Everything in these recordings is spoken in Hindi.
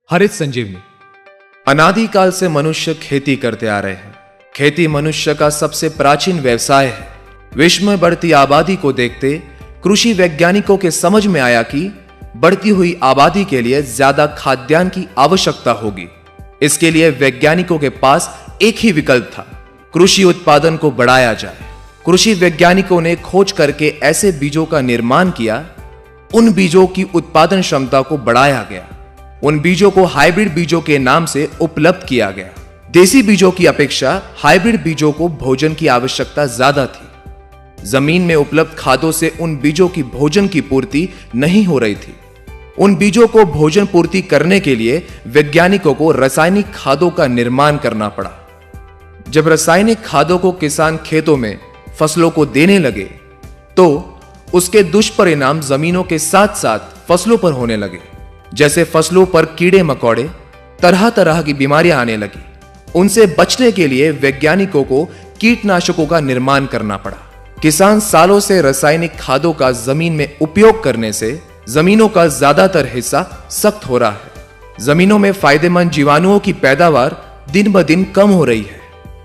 हरित संजीवनी। अनादिकाल से मनुष्य खेती करते आ रहे हैं। खेती मनुष्य का सबसे प्राचीन व्यवसाय है। विश्व में बढ़ती आबादी को देखते कृषि वैज्ञानिकों के समझ में आया कि बढ़ती हुई आबादी के लिए ज्यादा खाद्यान्न की आवश्यकता होगी। इसके लिए वैज्ञानिकों के पास एक ही विकल्प था, कृषि उत्पादन को बढ़ाया जाए। कृषि वैज्ञानिकों ने खोज करके ऐसे बीजों का निर्माण किया, उन बीजों की उत्पादन क्षमता को बढ़ाया गया। उन बीजों को हाइब्रिड बीजों के नाम से उपलब्ध किया गया। देसी बीजों की अपेक्षा हाइब्रिड बीजों को भोजन की आवश्यकता ज्यादा थी। जमीन में उपलब्ध खादों से उन बीजों की भोजन की पूर्ति नहीं हो रही थी। उन बीजों को भोजन पूर्ति करने के लिए वैज्ञानिकों को रासायनिक खादों का निर्माण करना पड़ा। जब रासायनिक खादों को किसान खेतों में फसलों को देने लगे तो उसके दुष्परिणाम जमीनों के साथ साथ फसलों पर होने लगे। जैसे फसलों पर कीड़े मकोड़े, तरह तरह की बीमारियां आने लगी। उनसे बचने के लिए वैज्ञानिकों को कीटनाशकों का निर्माण करना पड़ा। किसान सालों से रासायनिक खादों का जमीन में उपयोग करने से जमीनों का ज्यादातर हिस्सा सख्त हो रहा है। जमीनों में फायदेमंद जीवाणुओं की पैदावार दिन ब दिन कम हो रही है।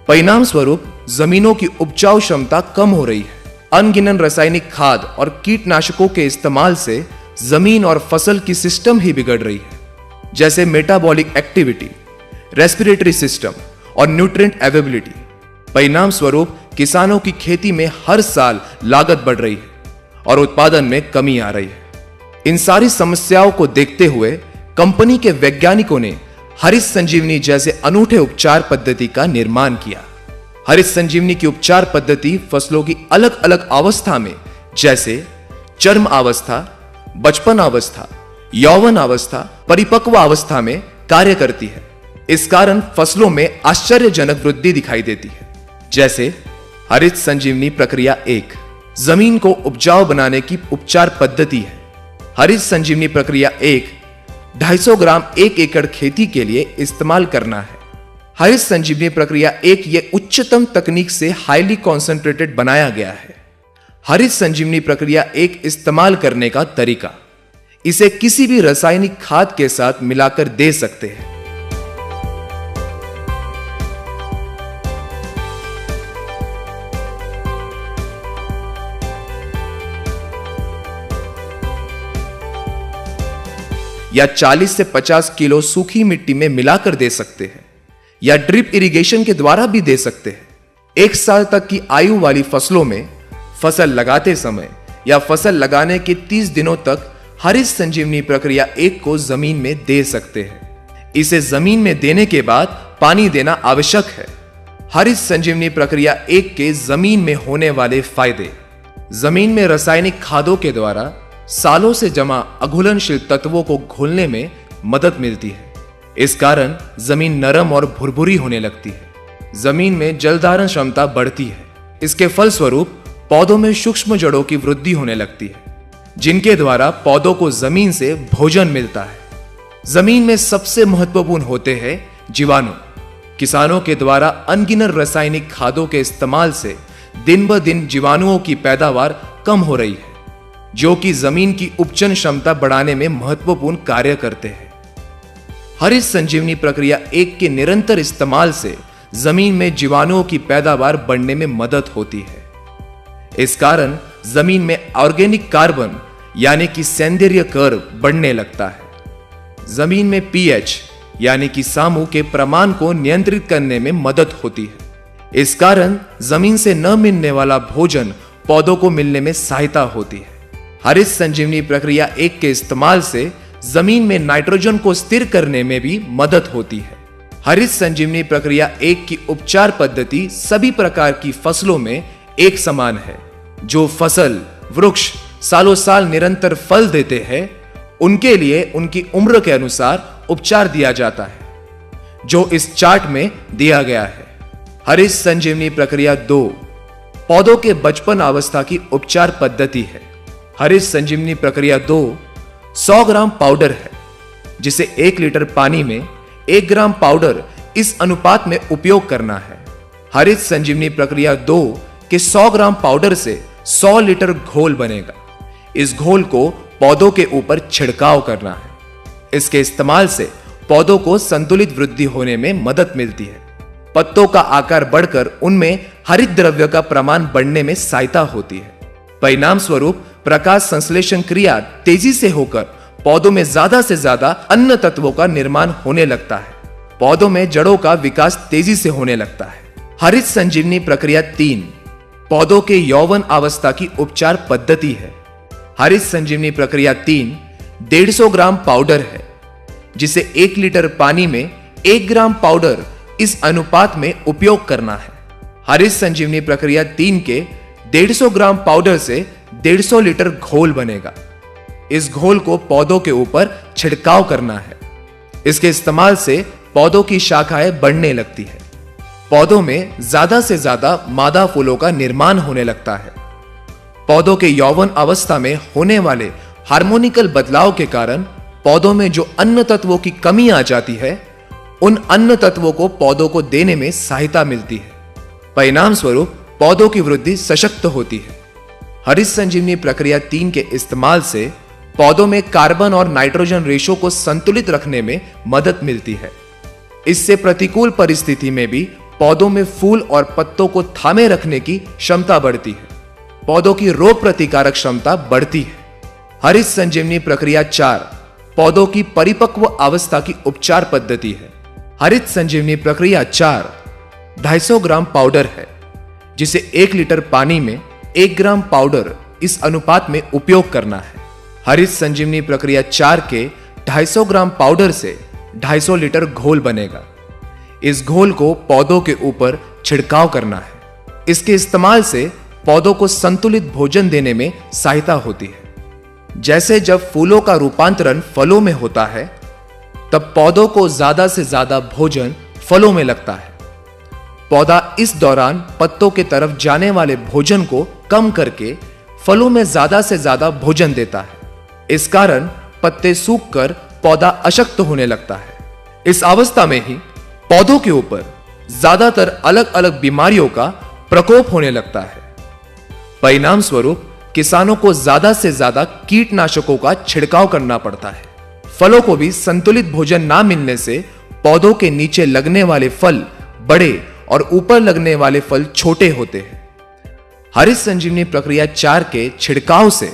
परिणाम स्वरूप जमीनों की उपजाऊ क्षमता कम हो रही है। अनगिनत रासायनिक खाद और कीटनाशकों के इस्तेमाल से जमीन और फसल की सिस्टम ही बिगड़ रही है, जैसे मेटाबॉलिक एक्टिविटी, रेस्पिरेटरी सिस्टम और न्यूट्रिएंट अवेलेबिलिटी। परिणाम स्वरूप किसानों की खेती में हर साल लागत बढ़ रही है और उत्पादन में कमी आ रही है। इन सारी समस्याओं को देखते हुए कंपनी के वैज्ञानिकों ने हरित संजीवनी जैसे अनूठे उपचार पद्धति का निर्माण किया। हरित संजीवनी की उपचार पद्धति फसलों की अलग अलग अवस्था में, जैसे चरम अवस्था, बचपन अवस्था, यौवन अवस्था, परिपक्व अवस्था में कार्य करती है। इस कारण फसलों में आश्चर्यजनक वृद्धि दिखाई देती है। जैसे हरित संजीवनी प्रक्रिया 1 जमीन को उपजाऊ बनाने की उपचार पद्धति है। हरित संजीवनी प्रक्रिया 1 250 ग्राम 1 एकड़ खेती के लिए इस्तेमाल करना है। हरित संजीवनी प्रक्रिया 1 ये उच्चतम तकनीक से हाईली कॉन्सेंट्रेटेड बनाया गया है। हरित संजीवनी प्रक्रिया 1 इस्तेमाल करने का तरीका, इसे किसी भी रासायनिक खाद के साथ मिलाकर दे सकते हैं। या 40 से 50 किलो सूखी मिट्टी में मिलाकर दे सकते हैं, या ड्रिप इरिगेशन के द्वारा भी दे सकते हैं। 1 साल तक की आयु वाली फसलों में फसल लगाते समय या फसल लगाने के 30 दिनों तक हरित संजीवनी प्रक्रिया 1 को जमीन में दे सकते हैं। इसे जमीन में देने के बाद पानी देना आवश्यक है। हरित संजीवनी प्रक्रिया 1 के जमीन में होने वाले फायदे, जमीन में रासायनिक खादों के द्वारा सालों से जमा अघुलनशील तत्वों को घोलने में मदद मिलती है। इस कारण जमीन नरम और भुरभुरी होने लगती है। जमीन में जलधारण क्षमता बढ़ती है। इसके फलस्वरूप पौधों में सूक्ष्म जड़ों की वृद्धि होने लगती है, जिनके द्वारा पौधों को जमीन से भोजन मिलता है। जमीन में सबसे महत्वपूर्ण होते हैं जीवाणु। किसानों के द्वारा अनगिनत रासायनिक खादों के इस्तेमाल से दिन ब दिन जीवाणुओं की पैदावार कम हो रही है, जो कि जमीन की उपजन क्षमता बढ़ाने में महत्वपूर्ण कार्य करते हैं। हरित संजीवनी प्रक्रिया 1 के निरंतर इस्तेमाल से जमीन में जीवाणुओं की पैदावार बढ़ने में मदद होती है। इस कारण जमीन में ऑर्गेनिक कार्बन यानी कि सौंदर्य कर्व बढ़ने लगता है। जमीन में पीएच यानी कि सामू के प्रमाण को नियंत्रित करने में मदद होती है। इस कारण जमीन से न मिलने वाला भोजन पौधों को मिलने में सहायता होती है। हरित संजीवनी प्रक्रिया 1 के इस्तेमाल से जमीन में नाइट्रोजन को स्थिर करने में भी मदद होती है। हरित संजीवनी प्रक्रिया 1 की उपचार पद्धति सभी प्रकार की फसलों में एक समान है। जो फसल वृक्ष सालों साल निरंतर फल देते हैं, उनके लिए उनकी उम्र के अनुसार उपचार दिया जाता है, जो इस चार्ट में दिया गया है। हरित संजीवनी प्रक्रिया 2 पौधों के बचपन अवस्था की उपचार पद्धति है। हरित संजीवनी प्रक्रिया 2 100 ग्राम पाउडर है, जिसे 1 लीटर पानी में 1 ग्राम पाउडर इस अनुपात में उपयोग करना है। हरित संजीवनी प्रक्रिया 2 के 100 ग्राम पाउडर से 100 लीटर घोल बनेगा। इस घोल को पौधों के ऊपर छिड़काव करना है। इसके इस्तेमाल से पौधों को संतुलित वृद्धि होने में मदद मिलती है। पत्तों का आकार बढ़कर उनमें हरित द्रव्य का प्रमाण बढ़ने में सहायता होती है। परिणाम स्वरूप प्रकाश संश्लेषण क्रिया तेजी से होकर पौधों में ज्यादा से ज्यादा अन्य तत्वों का निर्माण होने लगता है। पौधों में जड़ों का विकास तेजी से होने लगता है। हरित संजीवनी प्रक्रिया 3 पौधों के यौवन अवस्था की उपचार पद्धति है। हरित संजीवनी प्रक्रिया 3 150 ग्राम पाउडर है, जिसे 1 लीटर पानी में 1 ग्राम पाउडर इस अनुपात में उपयोग करना है। हरित संजीवनी प्रक्रिया 3 के 150 ग्राम पाउडर से 150 लीटर घोल बनेगा। इस घोल को पौधों के ऊपर छिड़काव करना है। इसके इस्तेमाल से पौधों की शाखाएं बढ़ने लगती है। पौधों में ज्यादा से ज्यादा मादा फूलों का निर्माण होने लगता है। पौधों के यौवन अवस्था में होने वाले हार्मोनिकल बदलाव के कारण पौधों में जो अन्य तत्वों की कमी आ जाती है, उन अन्य तत्वों को पौधों को देने में सहायता मिलती है। परिणाम स्वरूप पौधों की वृद्धि सशक्त होती है। हरित संजीवनी प्रक्रिया 3 के इस्तेमाल से पौधों में कार्बन और नाइट्रोजन रेशो को संतुलित रखने में मदद मिलती है। इससे प्रतिकूल परिस्थिति में भी पौधों में फूल और पत्तों को थामे रखने की क्षमता बढ़ती है। पौधों की रोग प्रतिकारक क्षमता बढ़ती है। हरित संजीवनी प्रक्रिया 4 पौधों की परिपक्व अवस्था की उपचार पद्धति है। हरित संजीवनी प्रक्रिया 4 250 ग्राम पाउडर है, जिसे 1 लीटर पानी में 1 ग्राम पाउडर इस अनुपात में उपयोग करना है। हरित संजीवनी प्रक्रिया 4 के 250 ग्राम पाउडर से 250 लीटर घोल बनेगा। इस घोल को पौधों के ऊपर छिड़काव करना है। इसके इस्तेमाल से पौधों को संतुलित भोजन देने में सहायता होती है। जैसे जब फूलों का रूपांतरण फलों में होता है, तब पौधों को ज्यादा से ज्यादा भोजन फलों में लगता है। पौधा इस दौरान पत्तों के तरफ जाने वाले भोजन को कम करके फलों में ज्यादा से ज्यादा भोजन देता है। इस कारण पत्ते सूखकर पौधा अशक्त होने लगता है। इस अवस्था में ही पौधों के ऊपर ज्यादातर अलग अलग बीमारियों का प्रकोप होने लगता है। परिणाम स्वरूप किसानों को ज्यादा से ज्यादा कीटनाशकों का छिड़काव करना पड़ता है। फलों को भी संतुलित भोजन ना मिलने से पौधों के नीचे लगने वाले फल बड़े और ऊपर लगने वाले फल छोटे होते हैं। हरित संजीवनी प्रक्रिया 4 के छिड़काव से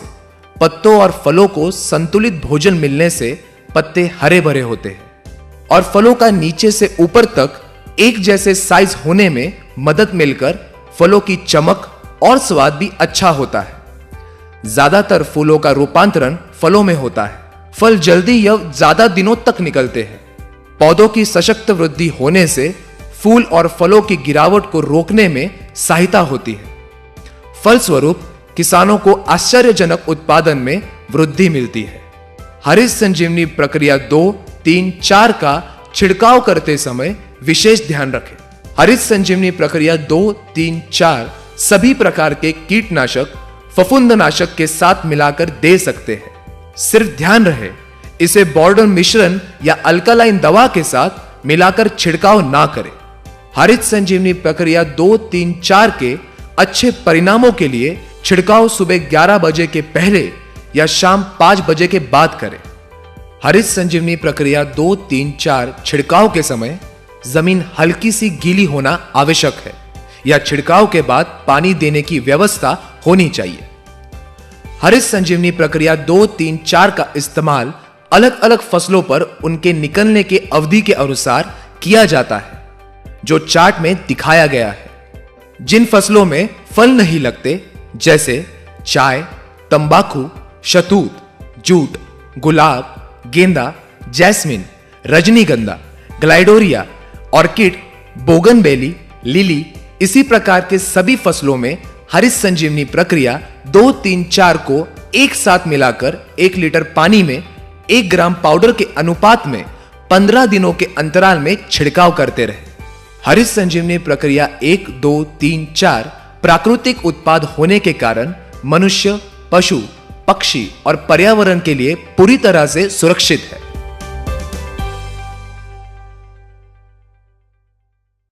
पत्तों और फलों को संतुलित भोजन मिलने से पत्ते हरे भरे होते हैं और फलों का नीचे से ऊपर तक एक जैसे साइज होने में मदद मिलकर फलों की चमक और स्वाद भी अच्छा होता है। ज्यादातर फूलों का रूपांतरण फलों में होता है। फल जल्दी या ज्यादा दिनों तक निकलते हैं। पौधों की सशक्त वृद्धि होने से फूल और फलों की गिरावट को रोकने में सहायता होती है। फलस्वरूप किसानों को आश्चर्यजनक उत्पादन में वृद्धि मिलती है। हरित संजीवनी प्रक्रिया 2, 3, 4 का छिड़काव करते समय विशेष ध्यान रखें। हरित संजीवनी प्रक्रिया 2, 3, 4 सभी प्रकार के कीटनाशक फफूंदनाशक के साथ मिलाकर दे सकते हैं। सिर्फ ध्यान रहे इसे बॉर्डर मिश्रण या अल्कलाइन दवा के साथ मिलाकर छिड़काव ना करें। हरित संजीवनी प्रक्रिया 2, 3, 4 के अच्छे परिणामों के लिए छिड़काव सुबह 11 बजे के पहले या शाम 5 बजे के बाद करें। हरित संजीवनी प्रक्रिया 2, 3, 4 छिड़काव के समय जमीन हल्की सी गीली होना आवश्यक है या छिड़काव के बाद पानी देने की व्यवस्था होनी चाहिए। हरित संजीवनी प्रक्रिया 2, 3, 4 का इस्तेमाल अलग अलग फसलों पर उनके निकलने के अवधि के अनुसार किया जाता है, जो चार्ट में दिखाया गया है। जिन फसलों में फल नहीं लगते, जैसे चाय, तंबाकू, शहतूत, जूट, गुलाब, गेंदा, जैस्मिन, रजनीगंधा, ग्लाइडोरिया, ऑर्किड, बोगनवेली, लिली, इसी प्रकार के सभी फसलों में हरित संजीवनी प्रक्रिया 2, 3, 4 को एक साथ मिलाकर 1 लीटर पानी में 1 ग्राम पाउडर के अनुपात में 15 दिनों के अंतराल में छिड़काव करते रहे। हरित संजीवनी प्रक्रिया 1, 2, 3, 4 प्राकृतिक उत्पाद होने के कारण मनुष्य, पशु, पक्षी और पर्यावरण के लिए पूरी तरह से सुरक्षित है।